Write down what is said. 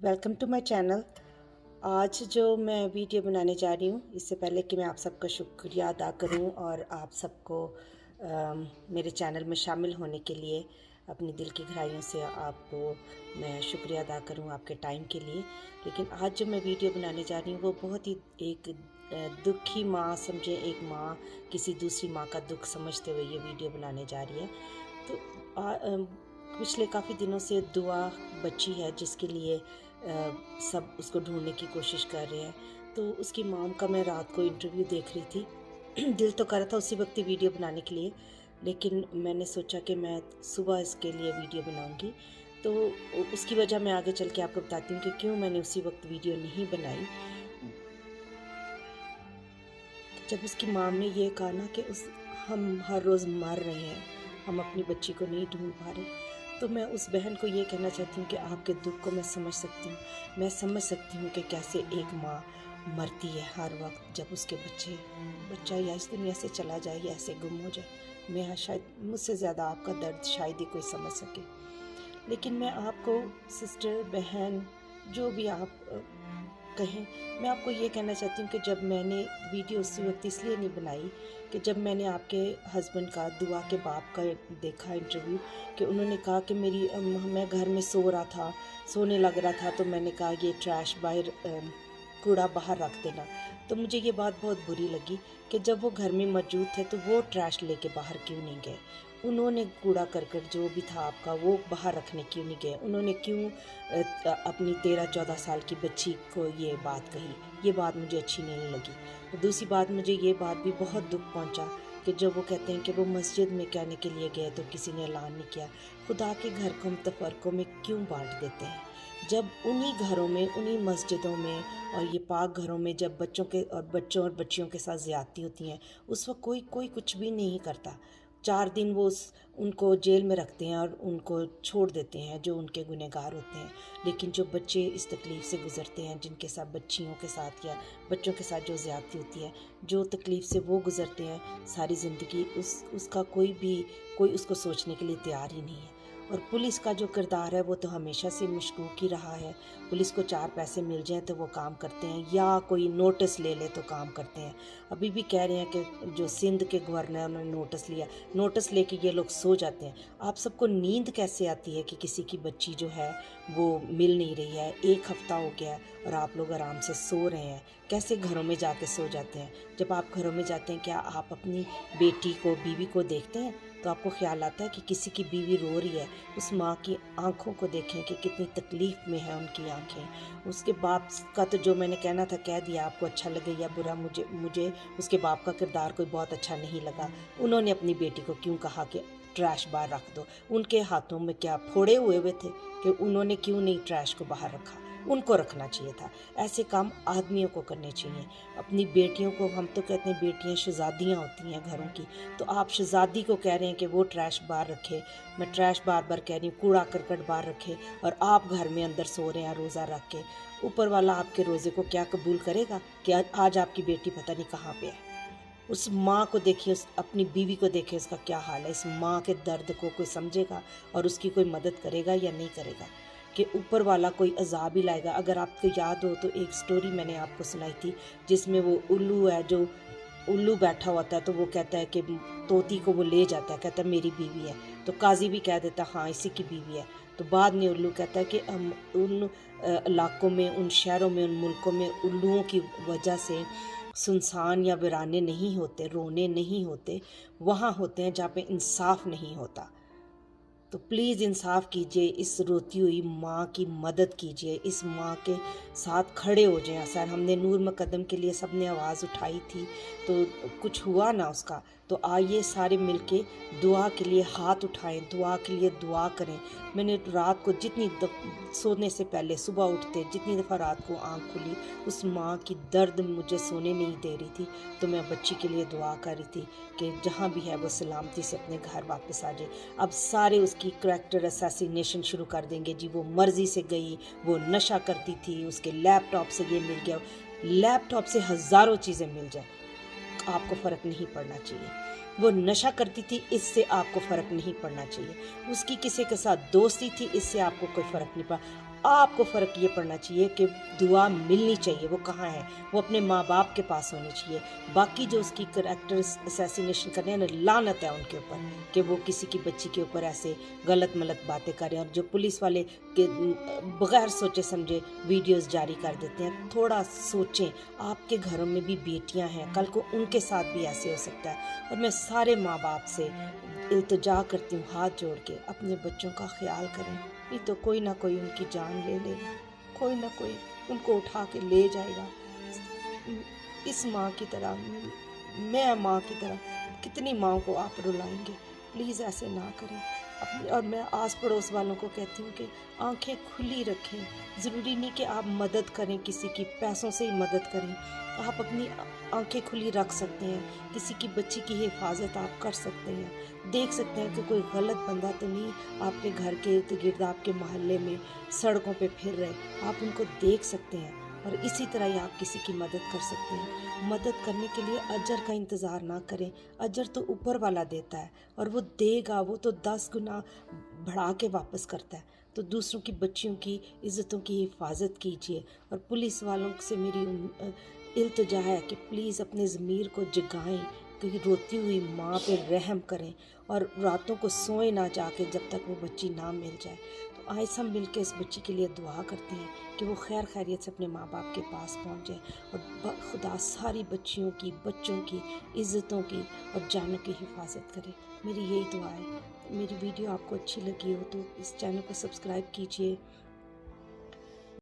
Welcome to my channel. आज जो मैं वीडियो बनाने जा रही हूँ, इससे पहले कि मैं आप सबका शुक्रिया अदा करूँ और आप सबको मेरे चैनल में शामिल होने के लिए अपनी दिल की गहराइयों से आपको मैं शुक्रिया अदा करूँ आपके टाइम के लिए। लेकिन आज जो मैं वीडियो बनाने जा रही हूँ वो बहुत ही एक दुखी माँ समझे, एक माँ किसी दूसरी माँ का दुख समझते हुए ये वीडियो बनाने जा रही है। तो पिछले काफ़ी दिनों से दुआ बच्ची है जिसके लिए सब उसको ढूंढने की कोशिश कर रहे हैं। तो उसकी मॉम का मैं रात को इंटरव्यू देख रही थी। दिल तो कर रहा था उसी वक्त वीडियो बनाने के लिए, लेकिन मैंने सोचा कि मैं सुबह इसके लिए वीडियो बनाऊंगी। तो उसकी वजह मैं आगे चल के आपको बताती हूँ कि क्यों मैंने उसी वक्त वीडियो नहीं बनाई। जब उसकी मॉम ने ये कहा ना कि हम हर रोज़ मर रहे हैं, हम अपनी बच्ची को नहीं ढूंढ पा रहे, तो मैं उस बहन को ये कहना चाहती हूँ कि आपके दुख को मैं समझ सकती हूँ। मैं समझ सकती हूँ कि कैसे एक माँ मरती है हर वक्त जब उसके बच्चा या इस दुनिया से चला जाए या ऐसे गुम हो जाए। मैं शायद मुझसे ज़्यादा आपका दर्द शायद ही कोई समझ सके। लेकिन मैं आपको सिस्टर, बहन, जो भी आप कहें, मैं आपको ये कहना चाहती हूँ कि जब मैंने वीडियो उसी वक्त इसलिए नहीं बनाई कि जब मैंने आपके हस्बैंड का, दुआ के बाप का देखा इंटरव्यू कि उन्होंने कहा कि मैं घर में सो रहा था, सोने लग रहा था, तो मैंने कहा ये ट्रैश बाहर, कूड़ा बाहर रख देना। तो मुझे ये बात बहुत बुरी लगी कि जब वो घर में मौजूद थे तो वो ट्रैश लेके बाहर क्यों नहीं गए। उन्होंने कूड़ा करकट जो भी था आपका वो बाहर रखने क्यों नहीं गए। उन्होंने क्यों अपनी 13-14 साल की बच्ची को ये बात कही। ये बात मुझे अच्छी नहीं लगी। और दूसरी बात, मुझे ये बात भी बहुत दुख पहुंचा कि जब वो कहते हैं कि वो मस्जिद में कहने के लिए गए तो किसी ने ऐलान नहीं किया। खुदा के घर को हम तफरकों में क्यों बांट देते हैं, जब उन्हीं घरों में, उन्हीं मस्जिदों में और ये पाक घरों में जब बच्चों और बच्चियों के साथ ज़्यादती होती हैं, उस वक्त कोई कुछ भी नहीं करता। 4 दिन वो उनको जेल में रखते हैं और उनको छोड़ देते हैं जो उनके गुनहगार होते हैं। लेकिन जो बच्चे इस तकलीफ़ से गुज़रते हैं, जिनके साथ, बच्चियों के साथ या बच्चों के साथ जो ज़्यादती होती है, जो तकलीफ़ से वो गुज़रते हैं सारी ज़िंदगी, उसका कोई उसको सोचने के लिए तैयार ही नहीं है। और पुलिस का जो किरदार है वो तो हमेशा से मशकूक ही रहा है। पुलिस को 4 पैसे मिल जाएं तो वो काम करते हैं, या कोई नोटिस ले ले तो काम करते हैं। अभी भी कह रहे हैं कि जो सिंध के गवर्नर ने नोटिस लिया, नोटिस लेके ये लोग सो जाते हैं। आप सबको नींद कैसे आती है कि किसी की बच्ची जो है वो मिल नहीं रही है, 1 हफ्ता हो गया है और आप लोग आराम से सो रहे हैं। कैसे घरों में जाके सो जाते हैं? जब आप घरों में जाते हैं, क्या आप अपनी बेटी को, बीवी को देखते हैं तो आपको ख्याल आता है कि किसी की बीवी रो रही है? उस माँ की आंखों को देखें कि कितनी तकलीफ़ में है उनकी आंखें। उसके बाप का तो जो मैंने कहना था कह दिया, आपको अच्छा लगे या बुरा। मुझे उसके बाप का किरदार कोई बहुत अच्छा नहीं लगा। उन्होंने अपनी बेटी को क्यों कहा कि ट्रैश बाहर रख दो? उनके हाथों में क्या फोड़े हुए थे कि उन्होंने क्यों नहीं ट्रैश को बाहर रखा? उनको रखना चाहिए था। ऐसे काम आदमियों को करने चाहिए। अपनी बेटियों को, हम तो कहते हैं बेटियां शहजादियाँ होती हैं घरों की, तो आप शहजादी को कह रहे हैं कि वो ट्रैश बाहर रखे। मैं ट्रैश बार बार कह रही हूँ, कूड़ा करकट बाहर रखे, और आप घर में अंदर सो रहे हैं रोज़ा रख के। ऊपर वाला आपके रोज़े को क्या कबूल करेगा कि आज आपकी बेटी पता नहीं कहाँ पे है? उस माँ को देखिए, उस अपनी बीवी को देखिए, उसका क्या हाल है। इस माँ के दर्द को कोई समझेगा और उसकी कोई मदद करेगा या नहीं करेगा? कि ऊपर वाला कोई अजाब ही लाएगा। अगर आपको याद हो तो एक स्टोरी मैंने आपको सुनाई थी जिसमें वो उल्लू है, जो उल्लू बैठा होता है तो वो कहता है कि तोती को वो ले जाता है, कहता है मेरी बीवी है। तो काजी भी कह देता हाँ इसी की बीवी है। तो बाद में उल्लू कहता है कि हम उन इलाकों में, उन शहरों में, उन मुल्कों में उल्लुओं की वजह से सुनसान या वीराने नहीं होते, रोने नहीं होते, वहाँ होते हैं जहाँ पे इंसाफ नहीं होता। तो प्लीज़ इंसाफ कीजिए, इस रोती हुई माँ की मदद कीजिए, इस माँ के साथ खड़े हो जाएं। सर, हमने नूर मुकद्दम के लिए सब ने आवाज़ उठाई थी तो कुछ हुआ ना उसका, तो आइए सारे मिलके दुआ के लिए हाथ उठाएं, दुआ के लिए दुआ करें। मैंने रात को सोने से पहले सुबह उठते जितनी दफ़ा रात को आँख खुली, उस माँ की दर्द मुझे सोने नहीं दे रही थी, तो मैं बच्ची के लिए दुआ कर रही थी कि जहाँ भी है वो सलामती से अपने घर वापस आ जाए। अब सारे उसकी करैक्टर असैसिनेशन शुरू कर देंगे जी, वो मर्जी से गई, वो नशा करती थी, उसके लैपटॉप से ये मिल गया। लैपटॉप से हज़ारों चीज़ें मिल जाए, आपको फ़र्क नहीं पड़ना चाहिए। वो नशा करती थी, इससे आपको फ़र्क नहीं पड़ना चाहिए। उसकी किसी के साथ दोस्ती थी, इससे आपको कोई फ़र्क नहीं पड़ा। आपको फ़र्क ये पड़ना चाहिए कि दुआ मिलनी चाहिए, वो कहाँ है, वो अपने माँ बाप के पास होनी चाहिए। बाकी जो उसकी करैक्टर असैसिनेशन कर रहे हैं ना, लानत है उनके ऊपर कि वो किसी की बच्ची के ऊपर ऐसे गलत मलत बातें कर रहे हैं। और जो पुलिस वाले के बगैर सोचे समझे वीडियोस जारी कर देते हैं, थोड़ा सोचें, आपके घरों में भी बेटियां हैं, कल को उनके साथ भी ऐसे हो सकता है। और मैं सारे माँ बाप से इल्तिजा करती हूँ हाथ जोड़ के, अपने बच्चों का ख्याल करें, नहीं तो कोई ना कोई उनकी जान ले लेगा, कोई ना कोई उनको उठा के ले जाएगा। इस माँ की तरह, मैं माँ की तरह कितनी माँ को आप रुलाएंगे? प्लीज़ ऐसे ना करें अपनी। और मैं आस पड़ोस वालों को कहती हूँ कि आंखें खुली रखें। ज़रूरी नहीं कि आप मदद करें, किसी की पैसों से ही मदद करें, आप अपनी आंखें खुली रख सकते हैं। किसी की बच्ची की हिफाजत आप कर सकते हैं, देख सकते हैं कि कोई गलत बंदा तो नहीं आपके घर के इर्द गिर्द, आपके मोहल्ले में सड़कों पे फिर रहे, आप उनको देख सकते हैं। और इसी तरह ही आप किसी की मदद कर सकते हैं। मदद करने के लिए अजर का इंतज़ार ना करें, अजर तो ऊपर वाला देता है और वो देगा, वो तो 10 गुना बढ़ा के वापस करता है। तो दूसरों की बच्चियों की इज़्ज़तों की हिफाजत कीजिए। और पुलिस वालों से मेरी इल्तिजा है कि प्लीज़ अपने ज़मीर को जगाएं, क्योंकि रोती हुई माँ पे रहम करें और रातों को सोए ना जाके जब तक वो बच्ची ना मिल जाए। तो आइए हम मिल के इस बच्ची के लिए दुआ करते हैं कि वो खैर खैरियत से अपने माँ बाप के पास पहुँच जाए। और खुदा सारी बच्चियों की, बच्चों की इज़्ज़तों की और जानों की हिफाजत करे। मेरी यही दुआ है। मेरी वीडियो आपको अच्छी लगी हो तो इस चैनल को सब्सक्राइब कीजिए,